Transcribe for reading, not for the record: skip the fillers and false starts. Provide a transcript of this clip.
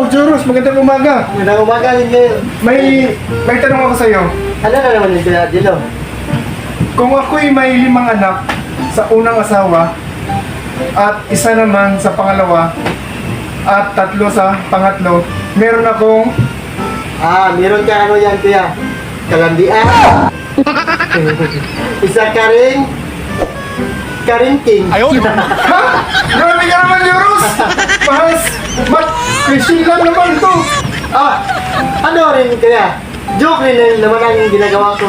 Joros, magandang umaga. Magandang umaga din kayo. May tanong ako sa iyo. Ano na naman yung Kuya Dilo? Kung ako'y may 5 anak sa unang asawa at isa naman sa pangalawa at 3 sa pangatlo, meron akong Meron ka ano yan Kuya? Kalandian. Isa ka rin Karinting. Ha? Grabe ka naman, Joros! Mas Christian lang naman to. Ano rin Kuya? Joke rin naman ang ginagawa ko.